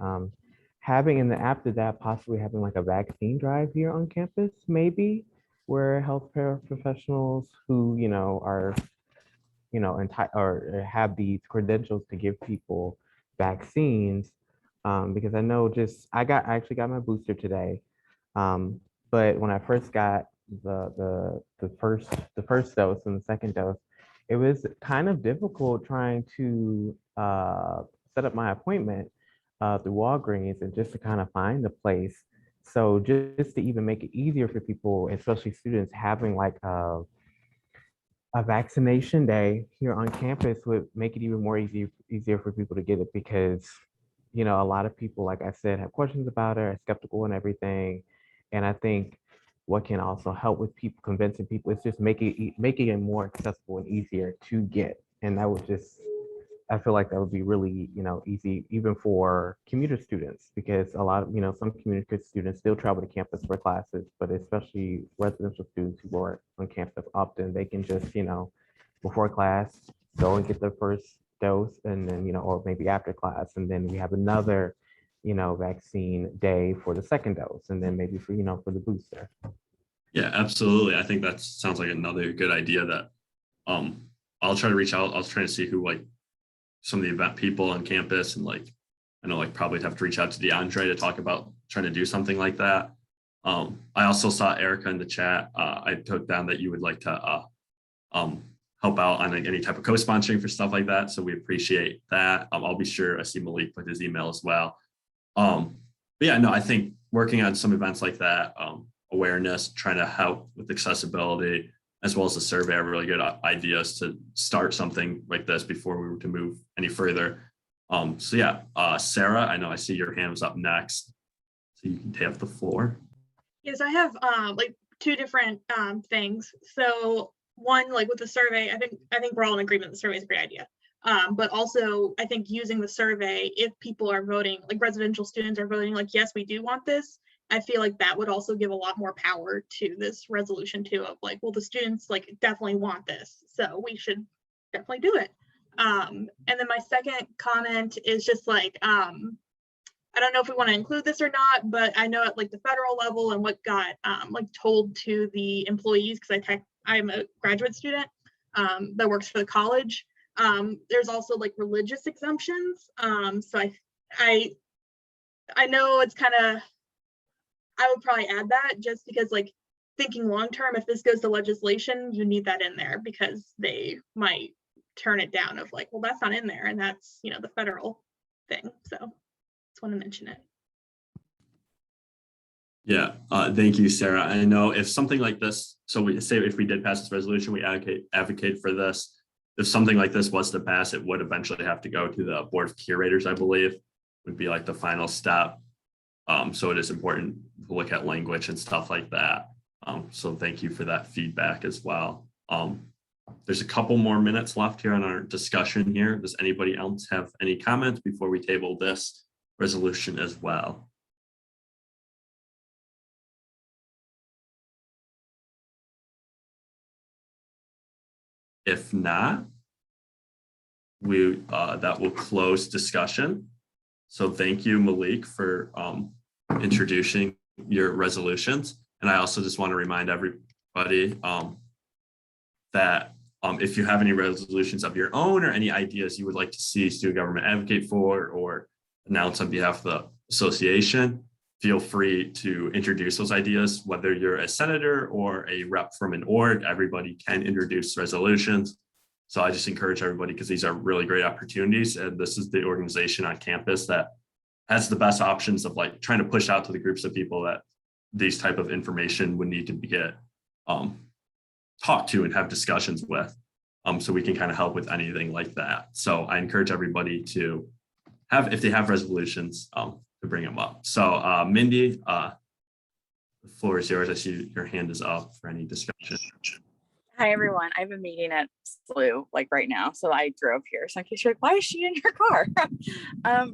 Having, and then after that, possibly having like a vaccine drive here on campus, maybe, where healthcare professionals who, you know, are, you know, or have these credentials to give people vaccines. Because I know I actually got my booster today. But when I first got the first dose and the second dose, it was kind of difficult trying to set up my appointment through Walgreens, and just to kind of find a place. So just to even make it easier for people, especially students, having like a vaccination day here on campus would make it even more easier for people to get it, because, you know, a lot of people, like I said, have questions about it, are skeptical and everything. And I think what can also help with people, convincing people. It's just making it more accessible and easier to get. And that was just, I feel like that would be really, easy even for commuter students, because a lot of, some commuter students still travel to campus for classes, but especially residential students who are on campus often, they can just, before class, go and get their first dose, and then, or maybe after class, and then we have another, vaccine day for the second dose, and then maybe for, for the booster. Yeah, absolutely. I think that sounds like another good idea that I'll try to reach out. I'll try to see who like some of the event people on campus, and like I know like probably have to reach out to DeAndre to talk about trying to do something like that. I also saw Erica in the chat. I took down that you would like to help out on like any type of co-sponsoring for stuff like that. So we appreciate that. I'll be sure I see Malik put his email as well. But yeah, no, I think working on some events like that, awareness, trying to help with accessibility, as well as the survey are really good ideas to start something like this before we were to move any further. So yeah, Sarah, I know I see your hand was up next, so you can take the floor. Yes, I have like two different things. So one, like with the survey, I think we're all in agreement the survey is a great idea. But also I think using the survey, if people are voting, like residential students are voting like, yes, we do want this, I feel like that would also give a lot more power to this resolution too, of like, well, the students like definitely want this, so we should definitely do it. And then my second comment is just like, I don't know if we want to include this or not, but I know at like the federal level and what got like told to the employees, because I'm a graduate student that works for the college. There's also like religious exemptions. So I know it's kind of, I would probably add that just because like thinking long term, if this goes to legislation, you need that in there because they might turn it down of like, well, that's not in there, and that's, the federal thing. So just want to mention it. Yeah, thank you, Sarah. I know if something like this, so we say if we did pass this resolution, we advocate for this. If something like this was to pass, it would eventually have to go to the Board of Curators, I believe, would be like the final step. So it is important to look at language and stuff like that. So thank you for that feedback as well. There's a couple more minutes left here on our discussion here. Does anybody else have any comments before we table this resolution as well? If not, that will close discussion. So thank you, Malik, for introducing your resolutions. And I also just want to remind everybody that if you have any resolutions of your own or any ideas you would like to see student government advocate for or announce on behalf of the association, feel free to introduce those ideas, whether you're a senator or a rep from an org. Everybody can introduce resolutions. So I just encourage everybody, because these are really great opportunities. And this is the organization on campus that has the best options of like trying to push out to the groups of people that these type of information would need to get talked to and have discussions with. So we can kind of help with anything like that. So I encourage everybody to have, if they have resolutions, to bring them up. So Mindy, the floor is yours. I see your hand is up for any discussion. Hi, everyone. I have a meeting at SLU like right now, so I drove here. So in case you're like, why is she in her car?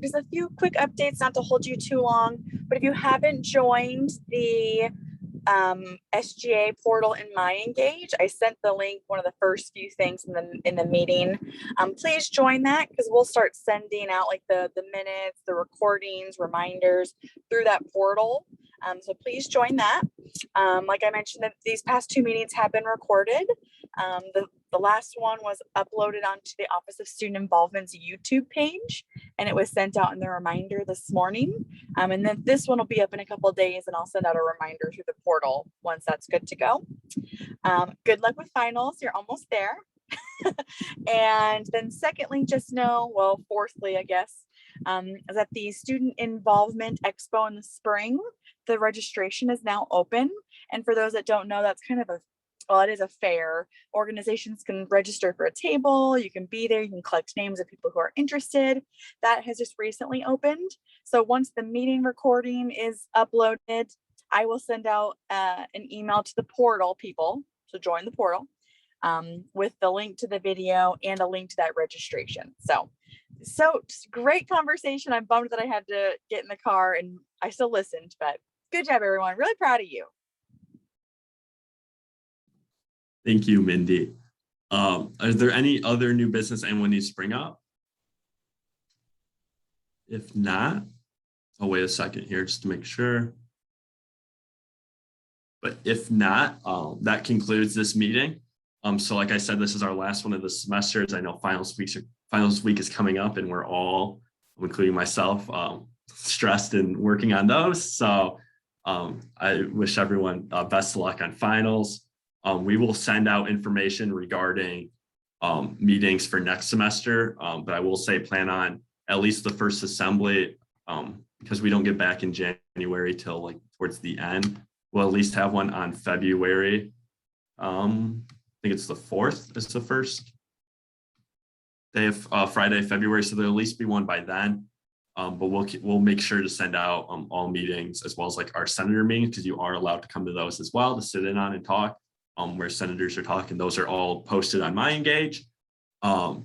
Just a few quick updates, not to hold you too long, but if you haven't joined the SGA portal in MyEngage, I sent the link, one of the first few things in the meeting. Please join that, because we'll start sending out like the minutes, the recordings, reminders through that portal. So please join that. Like I mentioned, that these past two meetings have been recorded. The last one was uploaded onto the Office of Student Involvement's YouTube page, and it was sent out in the reminder this morning. And then this one will be up in a couple of days, and I'll send out a reminder through the portal once that's good to go. Good luck with finals. You're almost there. And then secondly, just know, well, fourthly, I guess, is that the Student Involvement Expo in the spring, the registration is now open. And for those that don't know, that's kind of it is a fair. Organizations can register for a table. You can be there. You can collect names of people who are interested. That has just recently opened. So once the meeting recording is uploaded, I will send out an email to the portal people, so join the portal, with the link to the video and a link to that registration. So just great conversation. I'm bummed that I had to get in the car and I still listened, but good job, everyone. Really proud of you. Thank you, Mindy. Are there any other new business anyone needs to bring up? If not, I'll wait a second here just to make sure. But if not, that concludes this meeting. So like I said, this is our last one of the semesters. I know finals week is coming up and we're all, including myself, stressed and working on those. So I wish everyone best of luck on finals. We will send out information regarding meetings for next semester, but I will say plan on at least the first assembly, because we don't get back in January till like towards the end. We'll at least have one on February. I think it's the 4th is the first day of Friday, February. So there'll at least be one by then. But we'll make sure to send out all meetings as well as like our senator meetings, because you are allowed to come to those as well to sit in on and talk where senators are talking. Those are all posted on MyEngage.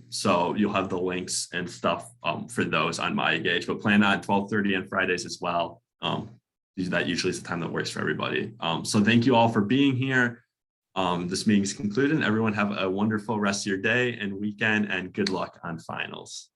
So you'll have the links and stuff for those on MyEngage, but plan on 12:30 on Fridays as well. That usually is the time that works for everybody. So thank you all for being here. This meeting is concluded. Everyone have a wonderful rest of your day and weekend, and good luck on finals.